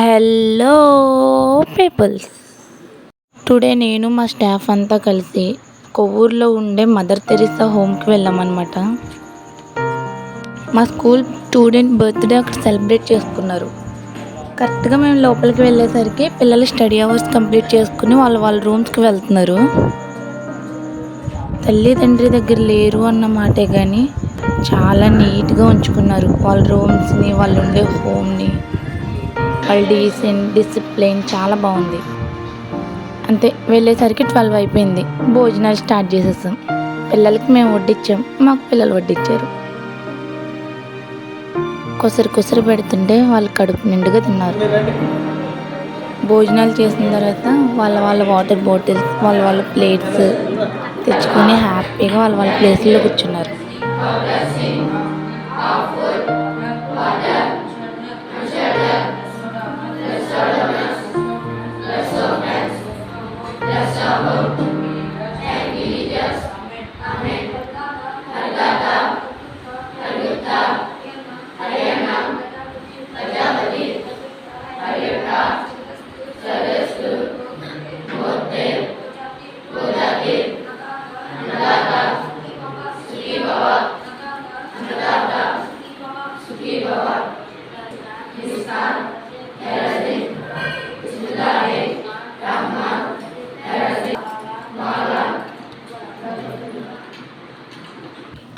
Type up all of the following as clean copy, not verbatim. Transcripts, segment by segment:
Hello peoples, today నేను మా staff అంతా కలిసి కొవ్వూరులో ఉండే మదర్ తెరిసా హోమ్కి వెళ్ళామన్నమాట. మా స్కూల్ స్టూడెంట్ బర్త్డే అక్కడ సెలబ్రేట్ చేసుకున్నారు. కరెక్ట్గా మేము లోపలికి వెళ్ళేసరికి పిల్లలు స్టడీ అవర్స్ కంప్లీట్ చేసుకుని వాళ్ళ రూమ్స్కి వెళ్తున్నారు. తల్లి తండ్రి దగ్గర లేరు అన్న మాటే కానీ చాలా నీట్గా ఉంచుకున్నారు వాళ్ళ రూమ్స్ని, వాళ్ళు ఉండే హోమ్ని. వాళ్ళ డీసెంట్ డిసిప్లిన్ చాలా బాగుంది. అంతే, వెళ్ళేసరికి 12 అయిపోయింది. భోజనాలు స్టార్ట్ చేసేసాం. పిల్లలకి మేము వడ్డించాం, మాకు పిల్లలు వడ్డించారు. కొసరు పెడుతుంటే వాళ్ళు కడుపు నిండుగా తిన్నారు. భోజనాలు చేసిన తర్వాత వాళ్ళ వాటర్ బాటిల్స్, వాళ్ళ ప్లేట్స్ తెచ్చుకొని హ్యాపీగా వాళ్ళ ప్లేస్లో కూర్చున్నారు.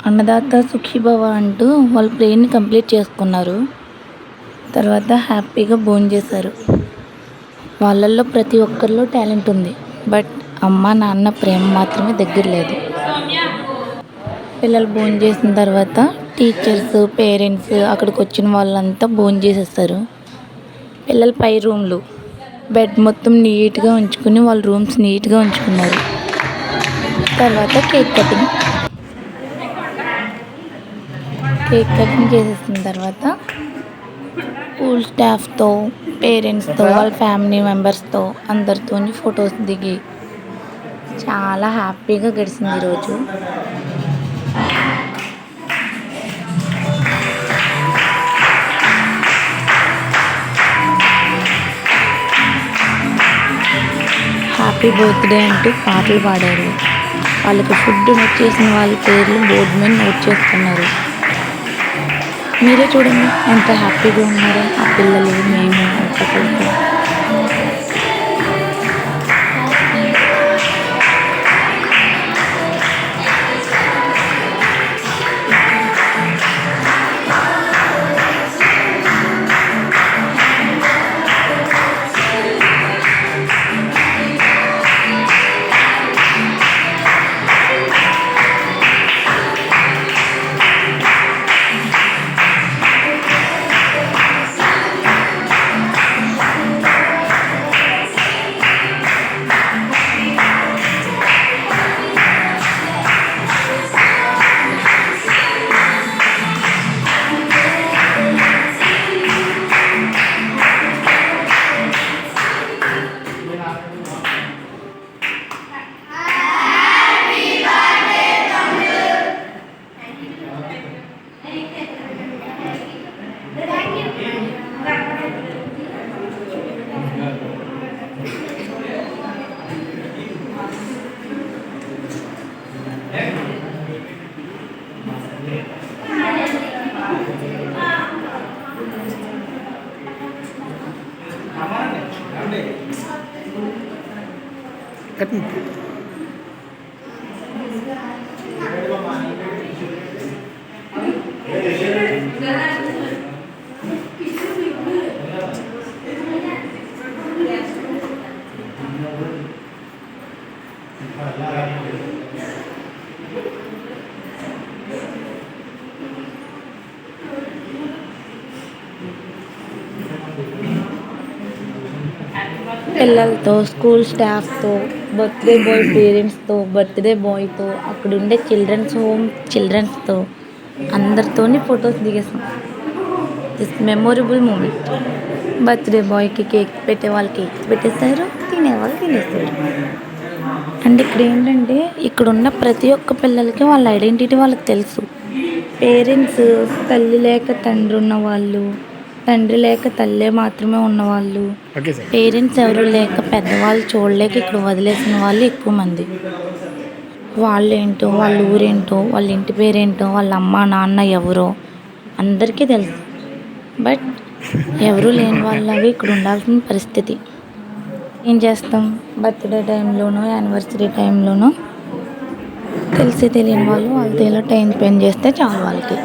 అన్నదాత సుఖీభవ అంటూ వాళ్ళ ప్రేయర్ని కంప్లీట్ చేసుకున్నారు. తర్వాత హ్యాపీగా భోంచేశారు. వాళ్ళల్లో ప్రతి ఒక్కరిలో టాలెంట్ ఉంది, బట్ అమ్మ నాన్న ప్రేమ మాత్రమే దగ్గర లేదు. పిల్లలు భోంచేసిన తర్వాత టీచర్స్, పేరెంట్స్, అక్కడికి వచ్చిన వాళ్ళంతా భోంచేసేస్తారు. పిల్లల పై రూమ్లు, బెడ్ మొత్తం నీట్గా ఉంచుకుని వాళ్ళ రూమ్స్ నీట్గా ఉంచుకున్నారు. తర్వాత కేక్ కటింగ్ చేసేసిన తర్వాత స్కూల్ స్టాఫ్తో, పేరెంట్స్తో, వాళ్ళ ఫ్యామిలీ మెంబర్స్తో అందరితో ఫొటోస్ దిగి చాలా హ్యాపీగా గడిచింది ఈరోజు. హ్యాపీ బర్త్డే అంటూ పాటలు పాడారు. వాళ్ళకి ఫుడ్ నోట్ చేసిన వాళ్ళ పేర్లు బోర్డు మీద నోట్ చేసుకున్నారు. మీరే చూడండి ఎంత హ్యాపీగా ఉన్నారో ఆ పిల్లలు, మేము ఒక్కొక్కరికి. పిల్లలతో, స్కూల్ స్టాఫ్తో, బర్త్డే బాయ్ పేరెంట్స్తో, బర్త్డే బాయ్తో, అక్కడ ఉండే చిల్డ్రన్స్ హోమ్ చిల్డ్రన్స్తో అందరితో ఫొటోస్ దిగేసాం. This memorable moment. బర్త్డే బాయ్కి కేక్ పెట్టే వాళ్ళు కేక్ పెట్టేశారు, తినేవాళ్ళు తినేస్తారు. అండ్ ఇక్కడ ఏంటంటే ఇక్కడ ఉన్న ప్రతి ఒక్క పిల్లలకి వాళ్ళ ఐడెంటిటీ వాళ్ళకి తెలుసు. పేరెంట్స్, తల్లి లేక తండ్రి ఉన్న వాళ్ళు, తండ్రి లేక తల్లే మాత్రమే ఉన్నవాళ్ళు, ఓకే సార్. పేరెంట్స్ ఎవరు లేక పెద్దవాళ్ళు చూడలేక ఇక్కడ వదిలేసిన వాళ్ళు ఎక్కువ మంది. వాళ్ళేంటో, వాళ్ళ ఊరేంటో, వాళ్ళ ఇంటి పేరేంటో, వాళ్ళ అమ్మ నాన్న ఎవరో అందరికీ తెలుసు. బట్ ఎవరూ లేని వాళ్ళలాగా ఇక్కడ ఉండాల్సిన పరిస్థితి. ఏం చేస్తాం, బర్త్డే టైంలోనో యానివర్సరీ టైంలోనో తెలిసి తెలియని వాళ్ళు వాళ్ళతో ఇలా టైం స్పెండ్ చేస్తే చాలు వాళ్ళకి.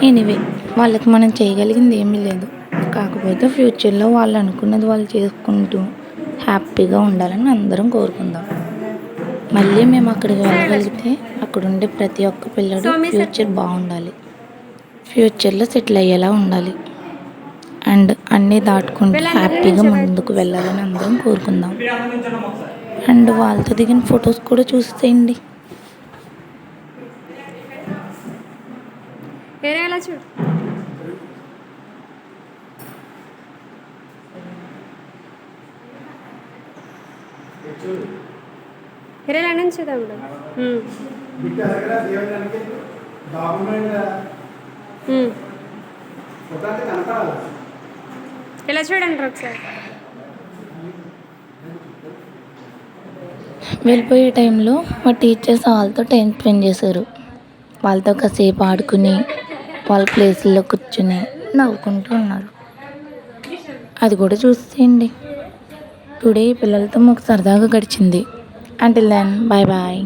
ఎనీవే, వాళ్ళకి మనం చేయగలిగింది ఏమీ లేదు. కాకపోతే ఫ్యూచర్లో వాళ్ళు అనుకున్నది వాళ్ళు చేసుకుంటూ హ్యాపీగా ఉండాలని అందరం కోరుకుందాం. మళ్ళీ మేము అక్కడికి వెళ్ళగలిగితే అక్కడ ఉండే ప్రతి ఒక్క పిల్లడు ఫ్యూచర్ బాగుండాలి, ఫ్యూచర్లో సెటిల్ అయ్యేలా ఉండాలి అండ్ అన్నీ దాటుకుంటూ హ్యాపీగా ముందుకు వెళ్ళాలని అందరం కోరుకుందాం. అండ్ వాళ్ళతో దిగిన ఫొటోస్ కూడా చూసేయండి. చూడు ఇలా నుంచి తమ్ముడు ఇలా చూడండి ఒకసారి. వెళ్ళిపోయే టైంలో మా టీచర్స్ వాళ్ళతో టైం స్పెండ్ చేశారు. వాళ్ళతో కాసేపు ఆడుకుని వాళ్ళ ప్లేస్లో కూర్చుని నవ్వుకుంటూ ఉన్నారు. అది కూడా చూసేయండి. టుడే పిల్లలతో మాకు సరదాగా గడిచింది. Until then, bye bye.